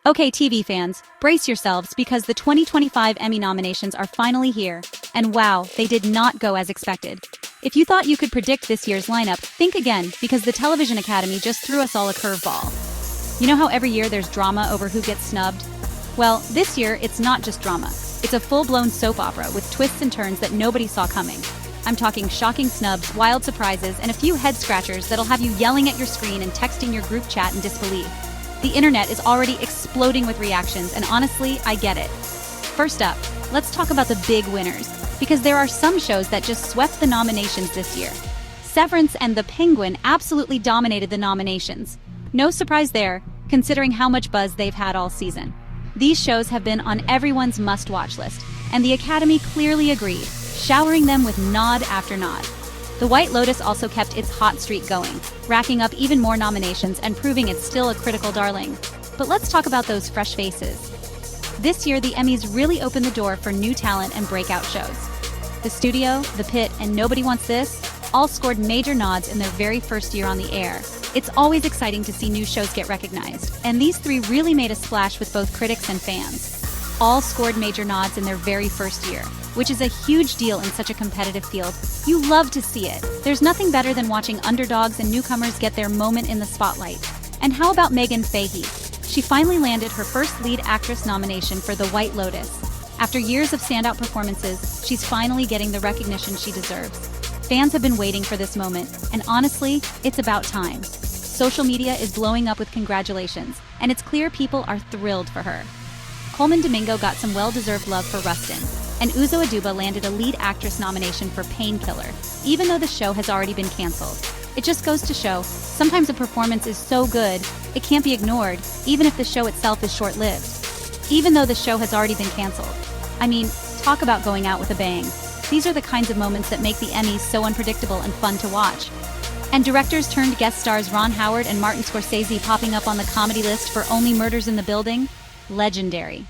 Okay, TV fans, brace yourselves because the 2025 Emmy nominations are finally here, and wow, they did not go as expected. If you thought you could predict this year's lineup, think again, because the Television Academy just threw us all a curveball. You know how every year there's drama over who gets snubbed? Well, this year it's not just drama. It's a full-blown soap opera with twists and turns that nobody saw coming. I'm talking shocking snubs, wild surprises, and a few head-scratchers that'll have you yelling at your screen and texting your group chat in disbelief. The internet is already exploding with reactions, and honestly, I get it. First up, let's talk about the big winners, because there are some shows that just swept the nominations this year. Severance and The Penguin absolutely dominated the nominations. No surprise there, considering how much buzz they've had all season. These shows have been on everyone's must-watch list, and the Academy clearly agreed, showering them with nod after nod. The White Lotus also kept its hot streak going, racking up even more nominations and proving it's still a critical darling. But let's talk about those fresh faces. This year, the Emmys really opened the door for new talent and breakout shows. The Studio, The Pit, and Nobody Wants This all scored major nods in their very first year on the air. It's always exciting to see new shows get recognized, and these three really made a splash with both critics and fans. All scored major nods in their very first year, which is a huge deal in such a competitive field. You love to see it. There's nothing better than watching underdogs and newcomers get their moment in the spotlight. And how about meghannfahy? She finally landed her first lead actress nomination for The White Lotus. After years of standout performances, she's finally getting the recognition she deserves. Fans have been waiting for this moment, and honestly, it's about time. Social media is blowing up with congratulations, and it's clear people are thrilled for her. Coleman Domingo got some well-deserved love for Rustin, and Uzo Aduba landed a lead actress nomination for Painkiller, even though the show has already been canceled. It just goes to show, sometimes a performance is so good, it can't be ignored, even if the show itself is short-lived. Even though the show has already been canceled. I mean, talk about going out with a bang. These are the kinds of moments that make the Emmys so unpredictable and fun to watch. And directors turned guest stars Ron Howard and Martin Scorsese popping up on the comedy list for Only Murders in the Building? Legendary.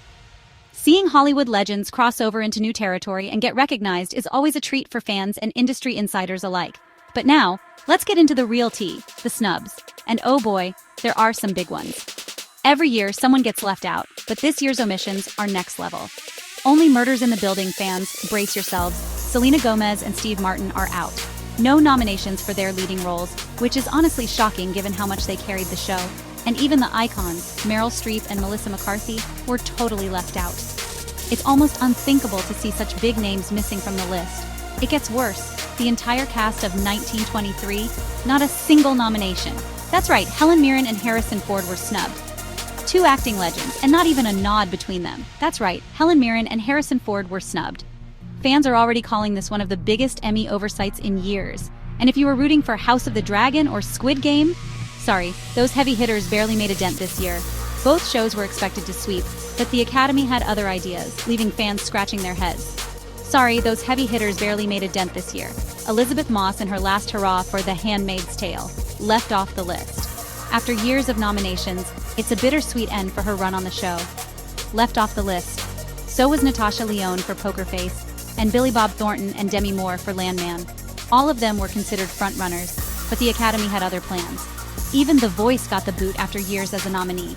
Seeing Hollywood legends cross over into new territory and get recognized is always a treat for fans and industry insiders alike. But now, let's get into the real tea, the snubs. And oh boy, there are some big ones. Every year, someone gets left out, but this year's omissions are next level. Only Murders in the Building fans, brace yourselves. Selena Gomez and Steve Martin are out. No nominations for their leading roles, which is honestly shocking given how much they carried the show. And even the icons, Meryl Streep and Melissa McCarthy, were totally left out. It's almost unthinkable to see such big names missing from the list. It gets worse. The entire cast of 1923, not a single nomination. That's right, Helen Mirren and Harrison Ford were snubbed. Two acting legends, and not even a nod between them. That's right, Helen Mirren and Harrison Ford were snubbed. Fans are already calling this one of the biggest Emmy oversights in years. And if you were rooting for House of the Dragon or Squid Game, sorry, those heavy hitters barely made a dent this year. Both shows were expected to sweep, but the Academy had other ideas, leaving fans scratching their heads. Sorry, those heavy hitters barely made a dent this year. Elizabeth Moss and her last hurrah for The Handmaid's Tale left off the list. After years of nominations, it's a bittersweet end for her run on the show. Left off the list. So was Natasha Lyonne for Poker Face, and Billy Bob Thornton and Demi Moore for Landman. All of them were considered frontrunners, but the Academy had other plans. Even The Voice got the boot after years as a nominee.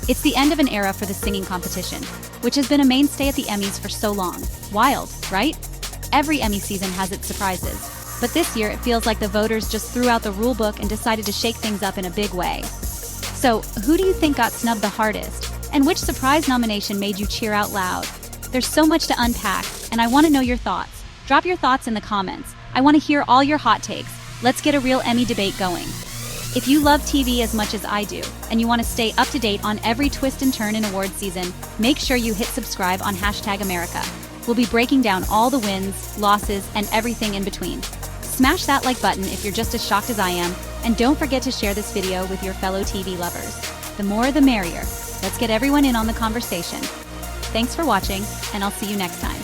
It's the end of an era for the singing competition, which has been a mainstay at the Emmys for so long. Wild, right? Every Emmy season has its surprises, but this year it feels like the voters just threw out the rule book and decided to shake things up in a big way. So, who do you think got snubbed the hardest? And which surprise nomination made you cheer out loud? There's so much to unpack, and I want to know your thoughts. Drop your thoughts in the comments. I want to hear all your hot takes. Let's get a real Emmy debate going. If you love TV as much as I do, and you want to stay up to date on every twist and turn in awards season, make sure you hit subscribe on #America. We'll be breaking down all the wins, losses, and everything in between. Smash that like button if you're just as shocked as I am, and don't forget to share this video with your fellow TV lovers. The more the merrier. Let's get everyone in on the conversation. Thanks for watching, and I'll see you next time.